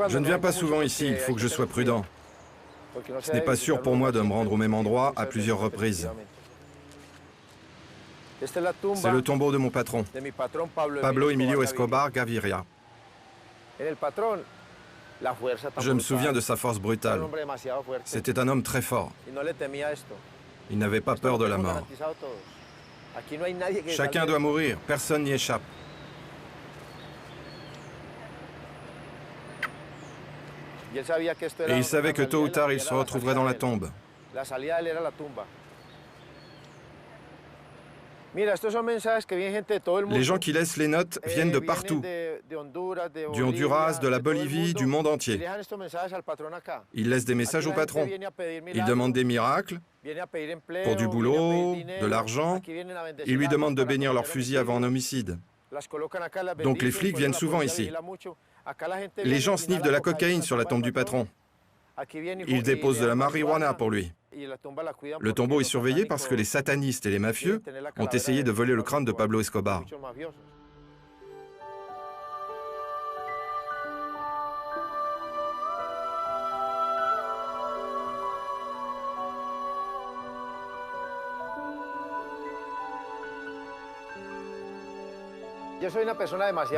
Je ne viens pas souvent ici, il faut que je sois prudent. Ce n'est pas sûr pour moi de me rendre au même endroit à plusieurs reprises. C'est le tombeau de mon patron, Pablo Emilio Escobar Gaviria. Je me souviens de sa force brutale. C'était un homme très fort. Il n'avait pas peur de la mort. Chacun doit mourir, personne n'y échappe. Et il savait que tôt ou tard, il se retrouverait dans la tombe. Les gens qui laissent les notes viennent de partout, du Honduras, de la Bolivie, du monde entier. Ils laissent des messages au patron. Ils demandent des miracles, pour du boulot, de l'argent. Ils lui demandent de bénir leur fusil avant un homicide. Donc les flics viennent souvent ici. Les gens sniffent de la cocaïne sur la tombe du patron. Ils déposent de la marijuana pour lui. Le tombeau est surveillé parce que les satanistes et les mafieux ont essayé de voler le crâne de Pablo Escobar.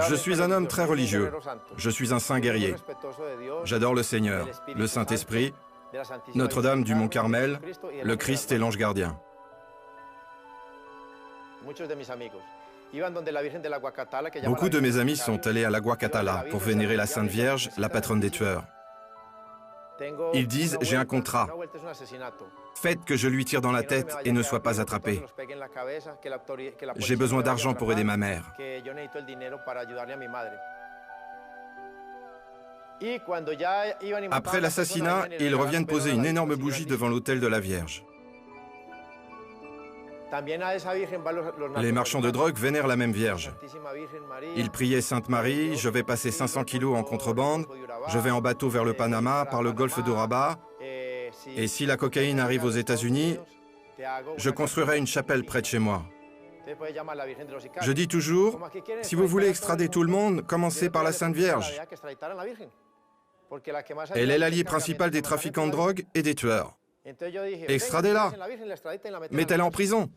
Je suis un homme très religieux. Je suis un saint guerrier. J'adore le Seigneur, le Saint-Esprit, Notre-Dame du Mont Carmel, le Christ et l'ange gardien. Beaucoup de mes amis sont allés à l'Agua Catala pour vénérer la Sainte Vierge, la patronne des tueurs. Ils disent « j'ai un contrat. Faites que je lui tire dans la tête et ne soit pas attrapé. J'ai besoin d'argent pour aider ma mère. » Après l'assassinat, ils reviennent poser une énorme bougie devant l'autel de la Vierge. Les marchands de drogue vénèrent la même Vierge. Ils priaient Sainte Marie, je vais passer 500 kilos en contrebande, je vais en bateau vers le Panama, par le golfe d'Urabá, et si la cocaïne arrive aux États-Unis, je construirai une chapelle près de chez moi. Je dis toujours, si vous voulez extrader tout le monde, commencez par la Sainte Vierge. Elle est l'allié principal des trafiquants de drogue et des tueurs. Extradez-la. Mettez-la en prison.